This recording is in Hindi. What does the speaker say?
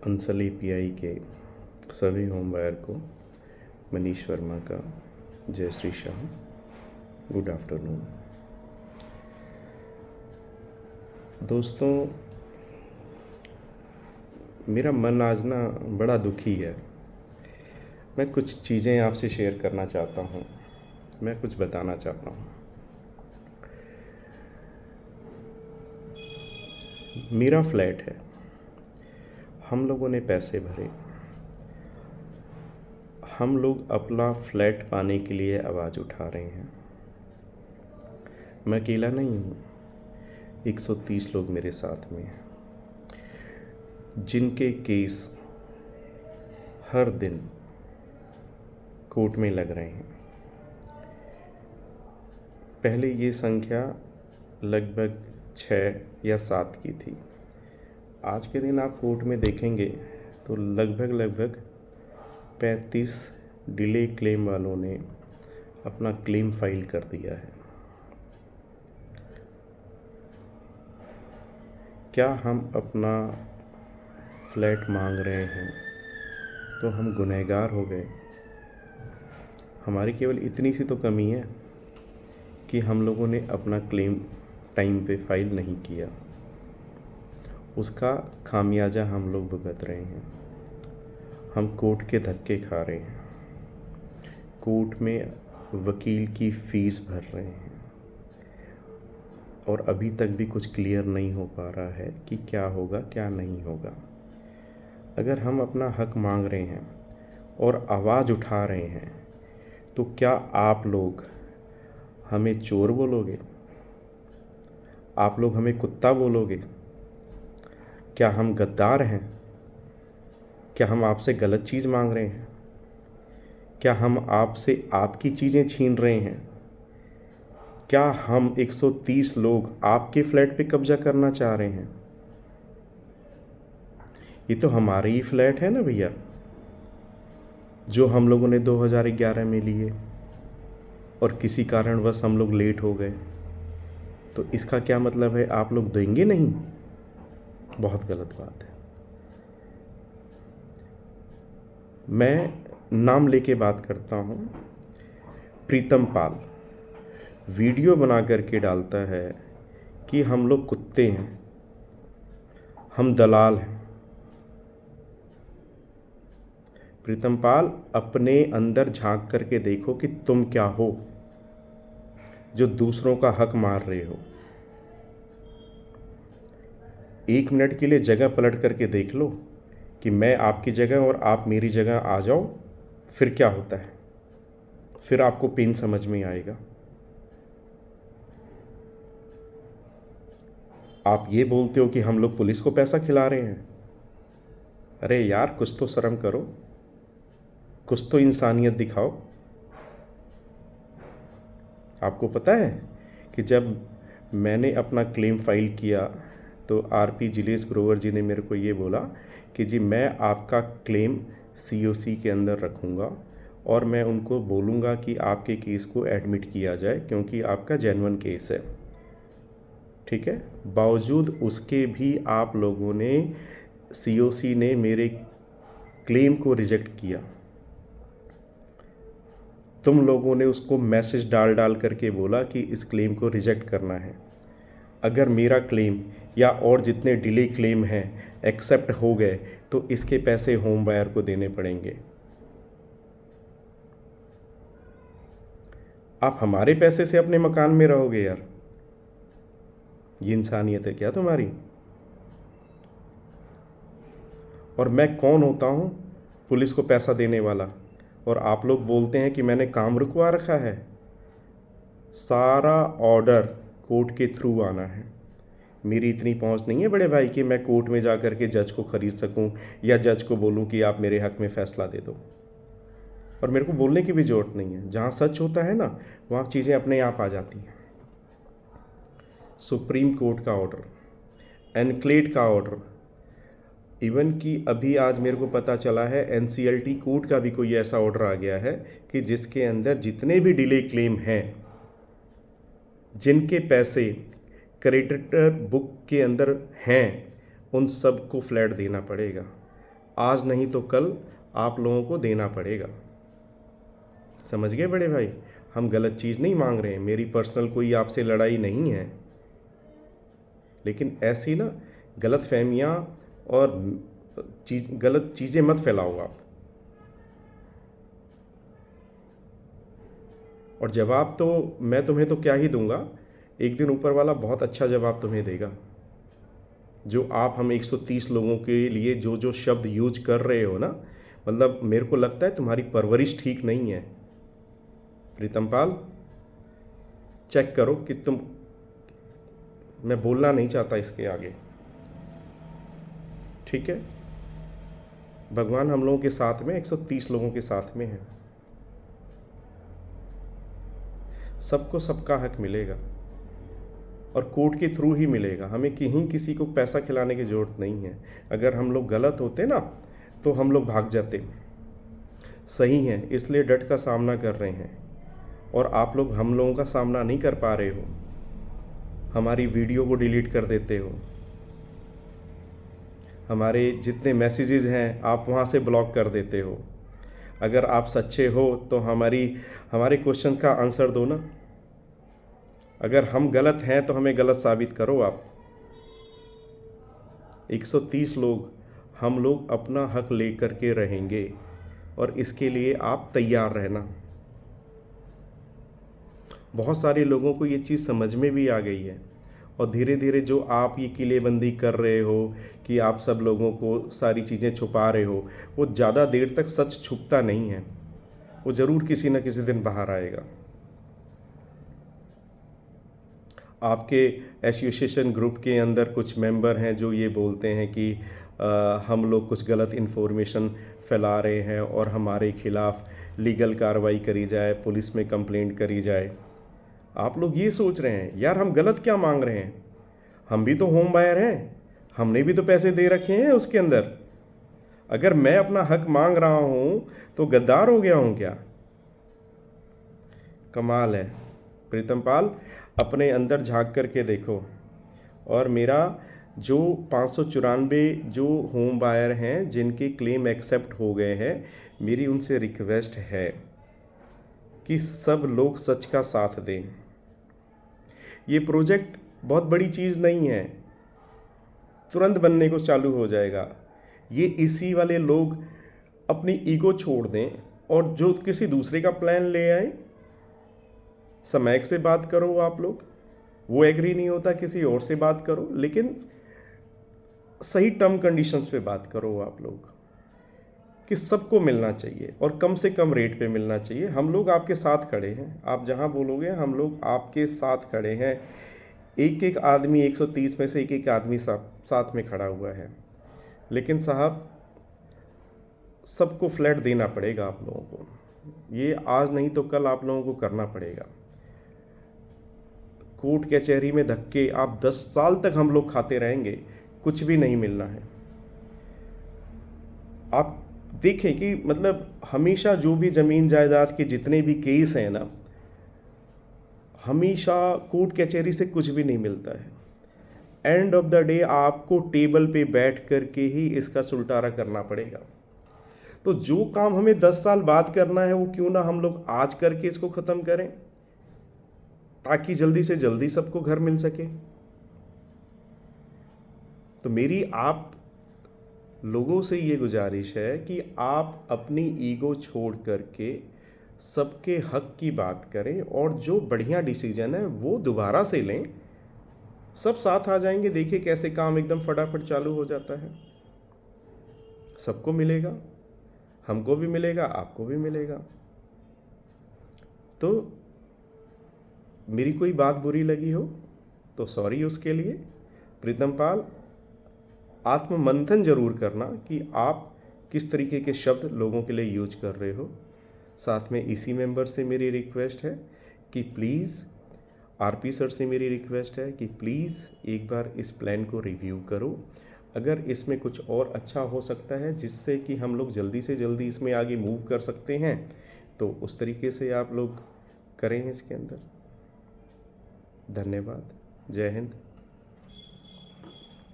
अंसल एपीआई के सभी होम बायर को मनीष वर्मा का जय श्री श्याम। गुड आफ्टरनून दोस्तों। मेरा मन आज ना बड़ा दुखी है। मैं कुछ चीज़ें आपसे शेयर करना चाहता हूँ, मैं कुछ बताना चाहता हूँ। मेरा फ्लैट है, हम लोगों ने पैसे भरे, हम लोग अपना फ्लैट पाने के लिए आवाज़ उठा रहे हैं। मैं अकेला नहीं हूँ, 130 लोग मेरे साथ में हैं, जिनके केस हर दिन कोर्ट में लग रहे हैं। पहले ये संख्या लगभग 6 या 7 की थी। आज के दिन आप कोर्ट में देखेंगे तो लगभग 35 डिले क्लेम वालों ने अपना क्लेम फाइल कर दिया है। क्या हम अपना फ्लैट मांग रहे हैं तो हम गुनहगार हो गए? हमारी केवल इतनी सी तो कमी है कि हम लोगों ने अपना क्लेम टाइम पे फाइल नहीं किया। उसका खामियाजा हम लोग भुगत रहे हैं। हम कोर्ट के धक्के खा रहे हैं, कोर्ट में वकील की फ़ीस भर रहे हैं और अभी तक भी कुछ क्लियर नहीं हो पा रहा है कि क्या होगा क्या नहीं होगा। अगर हम अपना हक मांग रहे हैं और आवाज़ उठा रहे हैं तो क्या आप लोग हमें चोर बोलोगे? आप लोग हमें कुत्ता बोलोगे? क्या हम गद्दार हैं? क्या हम आपसे गलत चीज़ मांग रहे हैं? क्या हम आपसे आपकी चीज़ें छीन रहे हैं? क्या हम 130 लोग आपके फ्लैट पे कब्जा करना चाह रहे हैं? ये तो हमारे ही फ्लैट है ना भैया, जो हम लोगों ने 2011 में लिए और किसी कारणवश हम लोग लेट हो गए। तो इसका क्या मतलब है आप लोग देंगे नहीं? बहुत गलत बात है। मैं नाम लेके बात करता हूँ। प्रीतम पाल वीडियो बना करके डालता है कि हम लोग कुत्ते हैं, हम दलाल हैं। प्रीतम पाल, अपने अंदर झांक करके देखो कि तुम क्या हो जो दूसरों का हक मार रहे हो। 1 मिनट के लिए जगह पलट करके देख लो कि मैं आपकी जगह और आप मेरी जगह आ जाओ, फिर क्या होता है, फिर आपको पेन समझ में आएगा। आप ये बोलते हो कि हम लोग पुलिस को पैसा खिला रहे हैं। अरे यार, कुछ तो शर्म करो, कुछ तो इंसानियत दिखाओ। आपको पता है कि जब मैंने अपना क्लेम फाइल किया तो आरपी जिलेश ग्रोवर जी ने मेरे को ये बोला कि जी मैं आपका क्लेम सीओसी के अंदर रखूँगा और मैं उनको बोलूँगा कि आपके केस को एडमिट किया जाए क्योंकि आपका जेन्युइन केस है। ठीक है, बावजूद उसके भी आप लोगों ने, सीओसी ने मेरे क्लेम को रिजेक्ट किया। तुम लोगों ने उसको मैसेज डाल डाल करके बोला कि इस क्लेम को रिजेक्ट करना है। अगर मेरा क्लेम या और जितने डिले क्लेम हैं एक्सेप्ट हो गए तो इसके पैसे होम बायर को देने पड़ेंगे। आप हमारे पैसे से अपने मकान में रहोगे यार? ये इंसानियत है क्या तुम्हारी? और मैं कौन होता हूँ पुलिस को पैसा देने वाला? और आप लोग बोलते हैं कि मैंने काम रुकवा रखा है। सारा ऑर्डर कोर्ट के थ्रू आना है। मेरी इतनी पहुंच नहीं है बड़े भाई कि मैं कोर्ट में जा कर के जज को ख़रीद सकूं या जज को बोलूं कि आप मेरे हक़ में फ़ैसला दे दो। और मेरे को बोलने की भी ज़रूरत नहीं है। जहाँ सच होता है ना, वहाँ चीज़ें अपने आप आ जाती हैं। सुप्रीम कोर्ट का ऑर्डर, एनक्लेव का ऑर्डर, इवन कि अभी आज मेरे को पता चला है एनसीएलटी कोर्ट का भी कोई ऐसा ऑर्डर आ गया है कि जिसके अंदर जितने भी डिले क्लेम हैं, जिनके पैसे क्रेडिटर बुक के अंदर हैं, उन सबको फ्लैट देना पड़ेगा। आज नहीं तो कल आप लोगों को देना पड़ेगा। समझ गए बड़े भाई? हम गलत चीज़ नहीं मांग रहे हैं, मेरी पर्सनल कोई आपसे लड़ाई नहीं है, लेकिन ऐसी ना गलत फहमियाँ और गलत चीज़ें मत फैलाओ आप। और जवाब तो मैं तुम्हें तो क्या ही दूंगा, एक दिन ऊपर वाला बहुत अच्छा जवाब तुम्हें देगा। जो आप हम 130 लोगों के लिए जो जो शब्द यूज कर रहे हो ना, मतलब मेरे को लगता है तुम्हारी परवरिश ठीक नहीं है। प्रीतम पाल, चेक करो कि तुम, मैं बोलना नहीं चाहता इसके आगे, ठीक है? भगवान हम लोगों के साथ में, 130 लोगों के साथ में है। सबको सबका हक मिलेगा और कोर्ट के थ्रू ही मिलेगा। हमें कहीं किसी को पैसा खिलाने की ज़रूरत नहीं है। अगर हम लोग गलत होते ना तो हम लोग भाग जाते। सही हैं इसलिए डट का सामना कर रहे हैं, और आप लोग हम लोगों का सामना नहीं कर पा रहे हो। हमारी वीडियो को डिलीट कर देते हो, हमारे जितने मैसेजेस हैं आप वहाँ से ब्लॉक कर देते हो। अगर आप सच्चे हो तो हमारे क्वेश्चन का आंसर दो ना। अगर हम गलत हैं तो हमें गलत साबित करो आप। 130 लोग, हम लोग अपना हक लेकर के रहेंगे, और इसके लिए आप तैयार रहना। बहुत सारे लोगों को ये चीज़ समझ में भी आ गई है, और धीरे धीरे जो आप ये किलेबंदी कर रहे हो कि आप सब लोगों को सारी चीज़ें छुपा रहे हो, वो ज़्यादा देर तक सच छुपता नहीं है, वो ज़रूर किसी न किसी दिन बाहर आएगा। आपके एसोसिएशन ग्रुप के अंदर कुछ मेंबर हैं जो ये बोलते हैं कि हम लोग कुछ गलत इन्फॉर्मेशन फैला रहे हैं और हमारे खिलाफ लीगल कार्रवाई करी जाए, पुलिस में कंप्लेंट करी जाए। आप लोग ये सोच रहे हैं यार हम गलत क्या मांग रहे हैं, हम भी तो होम बायर हैं, हमने भी तो पैसे दे रखे हैं उसके अंदर। अगर मैं अपना हक मांग रहा हूं तो गद्दार हो गया हूं क्या? कमाल है। प्रीतम पाल, अपने अंदर झांक करके देखो। और मेरा जो 594 जो होम बायर हैं जिनके क्लेम एक्सेप्ट हो गए हैं, मेरी उनसे रिक्वेस्ट है कि सब लोग सच का साथ दें। ये प्रोजेक्ट बहुत बड़ी चीज़ नहीं है, तुरंत बनने को चालू हो जाएगा। ये इसी वाले लोग अपनी ईगो छोड़ दें और जो किसी दूसरे का प्लान ले आए। समैक से बात करो आप लोग, वो एग्री नहीं होता किसी और से बात करो, लेकिन सही टर्म कंडीशंस पे बात करो आप लोग कि सबको मिलना चाहिए और कम से कम रेट पे मिलना चाहिए। हम लोग आपके साथ खड़े हैं, आप जहां बोलोगे हम लोग आपके साथ खड़े हैं। एक एक आदमी 130 में से एक एक आदमी साथ में खड़ा हुआ है, लेकिन साहब सबको फ्लैट देना पड़ेगा आप लोगों को। ये आज नहीं तो कल आप लोगों को करना पड़ेगा। कोर्ट कचहरी में धक्के आप 10 साल तक हम लोग खाते रहेंगे, कुछ भी नहीं मिलना है। आप देखें कि मतलब हमेशा जो भी ज़मीन जायदाद के जितने भी केस हैं ना, हमेशा कोर्ट कचहरी से कुछ भी नहीं मिलता है। एंड ऑफ द डे आपको टेबल पे बैठ करके ही इसका सुलटारा करना पड़ेगा। तो जो काम हमें 10 साल बाद करना है वो क्यों ना हम लोग आज करके इसको ख़त्म करें, ताकि जल्दी से जल्दी सबको घर मिल सके। तो मेरी आप लोगों से ये गुजारिश है कि आप अपनी ईगो छोड़ करके सबके हक की बात करें, और जो बढ़िया डिसीजन है वो दोबारा से लें। सब साथ आ जाएंगे, देखिए कैसे काम एकदम फटाफट चालू हो जाता है। सबको मिलेगा, हमको भी मिलेगा, आपको भी मिलेगा। तो मेरी कोई बात बुरी लगी हो तो सॉरी उसके लिए। प्रीतम पाल, आत्ममंथन जरूर करना कि आप किस तरीके के शब्द लोगों के लिए यूज कर रहे हो। साथ में इसी मेंबर से मेरी रिक्वेस्ट है कि प्लीज़, आरपी सर से मेरी रिक्वेस्ट है कि प्लीज़ एक बार इस प्लान को रिव्यू करो। अगर इसमें कुछ और अच्छा हो सकता है जिससे कि हम लोग जल्दी से जल्दी इसमें आगे मूव कर सकते हैं, तो उस तरीके से आप लोग करें इसके अंदर। धन्यवाद। जय हिंद।